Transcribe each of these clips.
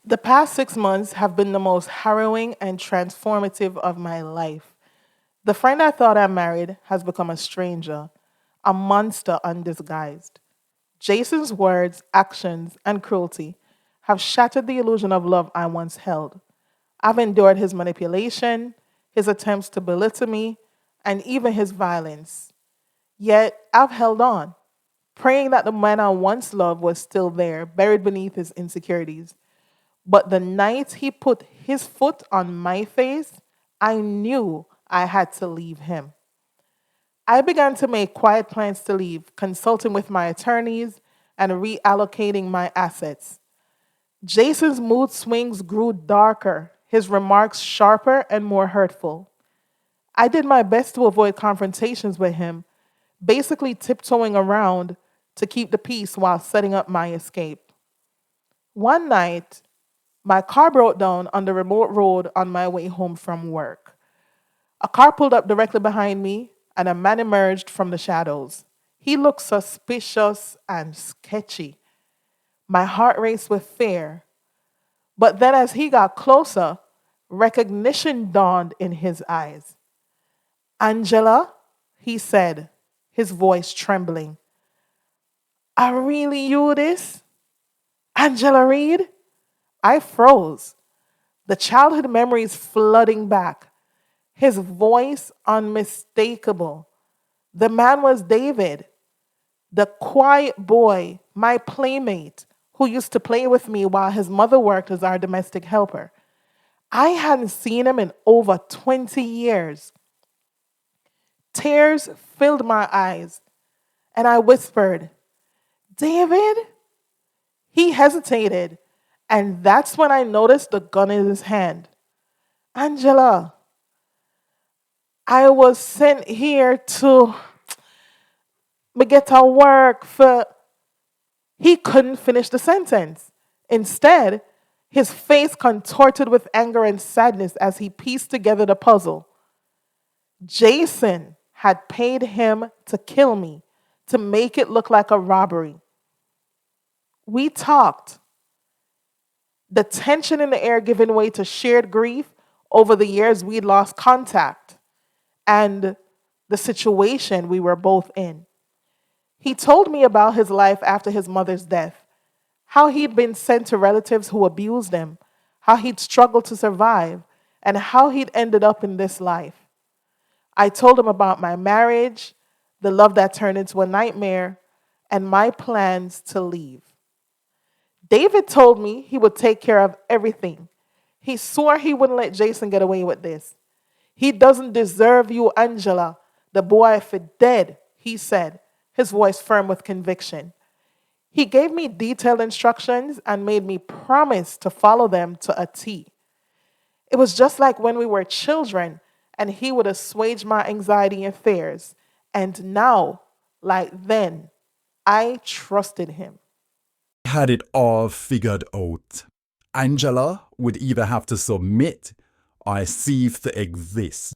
The past 6 months have been the most harrowing and transformative of my life. The friend I thought I married has become a stranger, a monster undisguised. Jason's words, actions, and cruelty have shattered the illusion of love I once held. I've endured his manipulation, his attempts to belittle me, and even his violence. Yet I've held on, praying that the man I once loved was still there, buried beneath his insecurities. But the night he put his foot on my face, I knew I had to leave him. I began to make quiet plans to leave, consulting with my attorneys and reallocating my assets. Jason's mood swings grew darker, his remarks sharper and more hurtful. I did my best to avoid confrontations with him, basically tiptoeing around to keep the peace while setting up my escape. One night, my car broke down on the remote road on my way home from work. A car pulled up directly behind me, and a man emerged from the shadows. He looked suspicious and sketchy. My heart raced with fear. But then, as he got closer, recognition dawned in his eyes. Angela, he said, his voice trembling. Are really you this? Angela Reed? I froze, the childhood memories flooding back, his voice unmistakable. The man was David, the quiet boy, my playmate, who used to play with me while his mother worked as our domestic helper. I hadn't seen him in over 20 years. Tears filled my eyes, and I whispered, David? He hesitated, and that's when I noticed the gun in his hand. Angela, I was sent here to me get a work for. He couldn't finish the sentence. Instead, his face contorted with anger and sadness as he pieced together the puzzle. Jason had paid him to kill me, to make it look like a robbery. We talked, the tension in the air giving way to shared grief over the years we'd lost contact and the situation we were both in. He told me about his life after his mother's death, how he'd been sent to relatives who abused him, how he'd struggled to survive, and how he'd ended up in this life. I told him about my marriage, the love that turned into a nightmare, and my plans to leave. David told me he would take care of everything. He swore he wouldn't let Jason get away with this. He doesn't deserve you, Angela. The boy for dead, he said, his voice firm with conviction. He gave me detailed instructions and made me promise to follow them to a T. It was just like when we were children and he would assuage my anxiety and fears. And now, like then, I trusted him. Had it all figured out. Angela would either have to submit or cease to exist.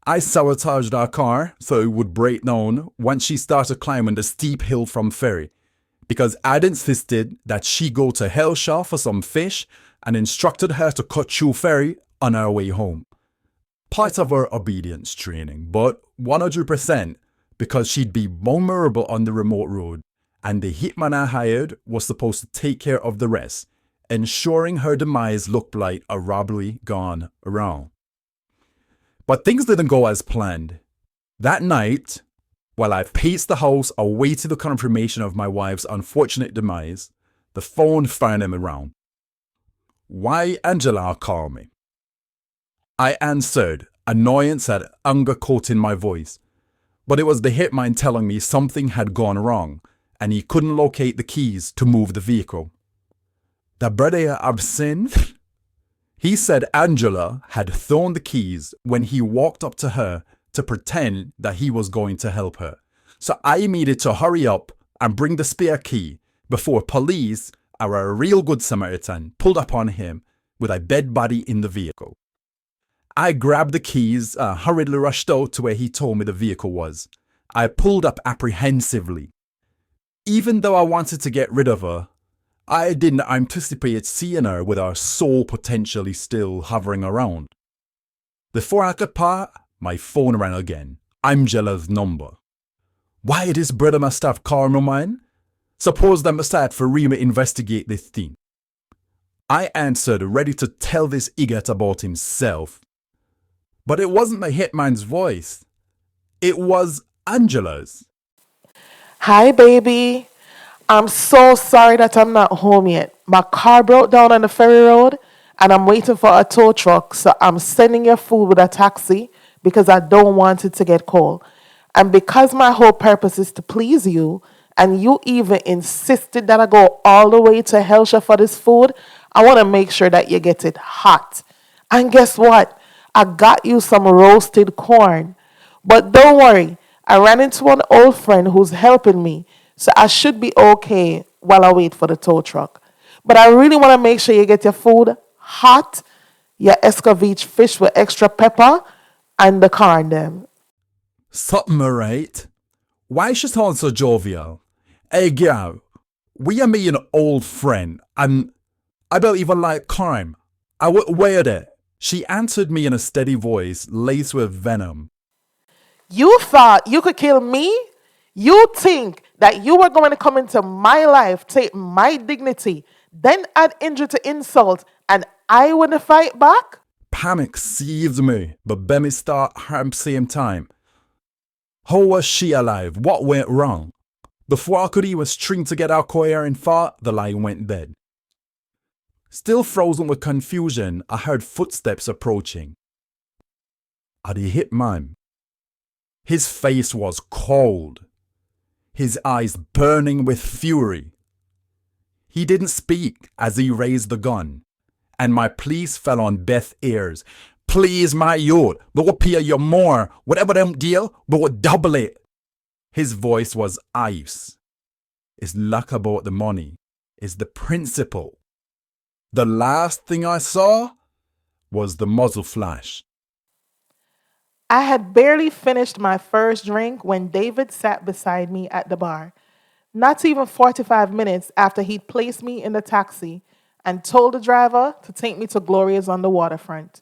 I sabotaged our car so it would break down once she started climbing the steep hill from Ferry, because I'd insisted that she go to Hellshaw for some fish and instructed her to cut through Ferry on our way home. Part of her obedience training, but 100% because she'd be vulnerable on the remote road, and the hitman I hired was supposed to take care of the rest, ensuring her demise looked like a robbery gone wrong. But things didn't go as planned. That night, while I paced the house awaiting the confirmation of my wife's unfortunate demise, the phone found him around. Why Angela called me? I answered, annoyance and anger coating my voice. But it was the hitman telling me something had gone wrong and he couldn't locate the keys to move the vehicle. The brother of sin? He said Angela had thrown the keys when he walked up to her to pretend that he was going to help her. So I needed to hurry up and bring the spare key before police, our real good Samaritan, pulled up on him with a dead body in the vehicle. I grabbed the keys, hurriedly rushed out to where he told me the vehicle was. I pulled up apprehensively. Even though I wanted to get rid of her, I didn't anticipate seeing her with her soul potentially still hovering around. Before I could part, my phone rang again. Angela's number. Why this brother must have called my mind? Suppose them start for Rima investigate this thing. I answered, ready to tell this idiot about himself. But it wasn't the hitman's voice. It was Angela's. Hi, baby. I'm so sorry that I'm not home yet. My car broke down on the ferry road and I'm waiting for a tow truck, so I'm sending your food with a taxi because I don't want it to get cold. And because my whole purpose is to please you, and you even insisted that I go all the way to Helsha for this food, I want to make sure that you get it hot. And guess what? I got you some roasted corn. But don't worry, I ran into an old friend who's helping me, so I should be okay while I wait for the tow truck. But I really want to make sure you get your food hot, your escovitch fish with extra pepper, and the corn them. Something alright. Why she sound so jovial? Hey girl, we are me an old friend, and I don't even like crime. I would wear it. She answered me in a steady voice laced with venom. You thought you could kill me? You think that you were going to come into my life, take my dignity, then add injury to insult, and I wouldn't fight back? Panic seized me, but Bemi start at the same time. How was she alive? What went wrong? Before I could even string together a coherent thought, the line went dead. Still frozen with confusion, I heard footsteps approaching. Are the hitman? His face was cold, his eyes burning with fury. He didn't speak as he raised the gun, and my pleas fell on deaf ears. Please, my youth, we'll pay you more. Whatever them deal, we'll double it. His voice was ice. It's luck about the money. It's the principle. The last thing I saw was the muzzle flash. I had barely finished my first drink when David sat beside me at the bar. Not even 45 minutes after he'd placed me in the taxi and told the driver to take me to Gloria's on the waterfront.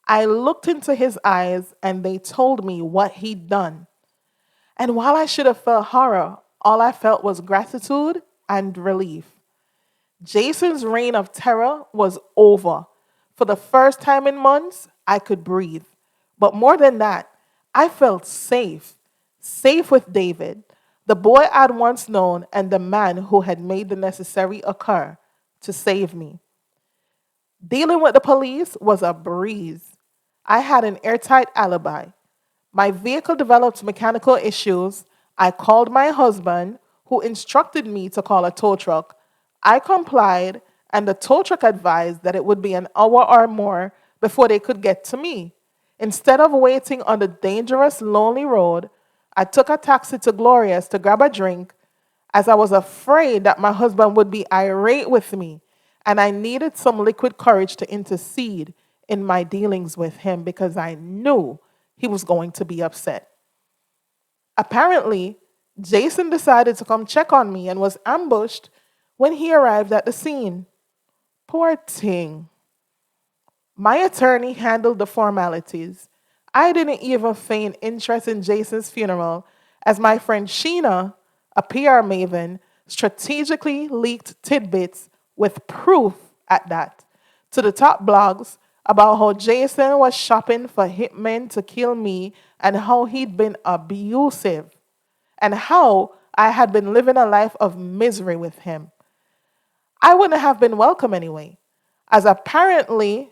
I looked into his eyes and they told me what he'd done. And while I should have felt horror, all I felt was gratitude and relief. Jason's reign of terror was over. For the first time in months, I could breathe. But more than that, I felt safe. Safe with David, the boy I'd once known and the man who had made the necessary occur to save me. Dealing with the police was a breeze. I had an airtight alibi. My vehicle developed mechanical issues. I called my husband, who instructed me to call a tow truck. I complied, and the tow truck advised that it would be an hour or more before they could get to me. Instead of waiting on the dangerous, lonely road, I took a taxi to Gloria's to grab a drink, as I was afraid that my husband would be irate with me, and I needed some liquid courage to intercede in my dealings with him because I knew he was going to be upset. Apparently, Jason decided to come check on me and was ambushed when he arrived at the scene. Poor thing. My attorney handled the formalities. I didn't even feign interest in Jason's funeral, as my friend Sheena, a PR maven, strategically leaked tidbits with proof at that to the top blogs about how Jason was shopping for hitmen to kill me and how he'd been abusive and how I had been living a life of misery with him. I wouldn't have been welcome anyway, as apparently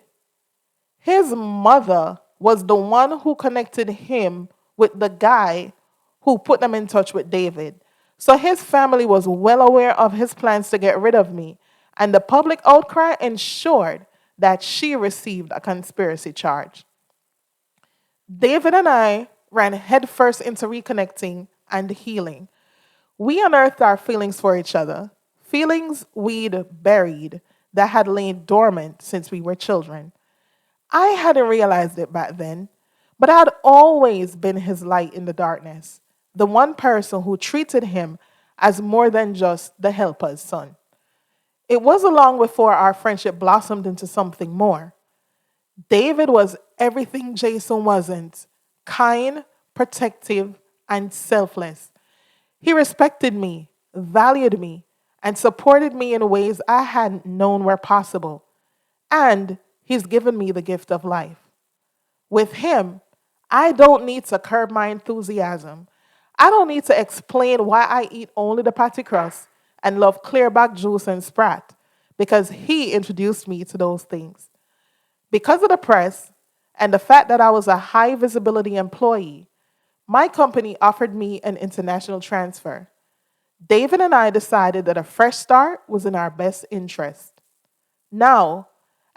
his mother was the one who connected him with the guy who put them in touch with David. So his family was well aware of his plans to get rid of me, and the public outcry ensured that she received a conspiracy charge. David and I ran headfirst into reconnecting and healing. We unearthed our feelings for each other, feelings we'd buried that had lain dormant since we were children. I hadn't realized it back then, but I'd always been his light in the darkness, the one person who treated him as more than just the helper's son. It wasn't long before our friendship blossomed into something more. David was everything Jason wasn't: kind, protective, and selfless. He respected me, valued me, and supported me in ways I hadn't known were possible. And he's given me the gift of life. With him, I don't need to curb my enthusiasm. I don't need to explain why I eat only the patty crust and love clearback juice and sprat, because he introduced me to those things. Because of the press and the fact that I was a high visibility employee, my company offered me an international transfer. David and I decided that a fresh start was in our best interest. Now,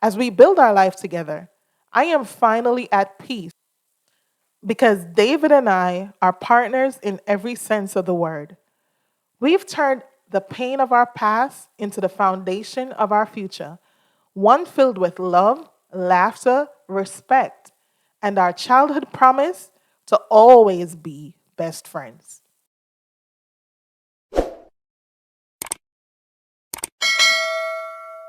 as we build our life together, I am finally at peace because David and I are partners in every sense of the word. We've turned the pain of our past into the foundation of our future, one filled with love, laughter, respect, and our childhood promise to always be best friends.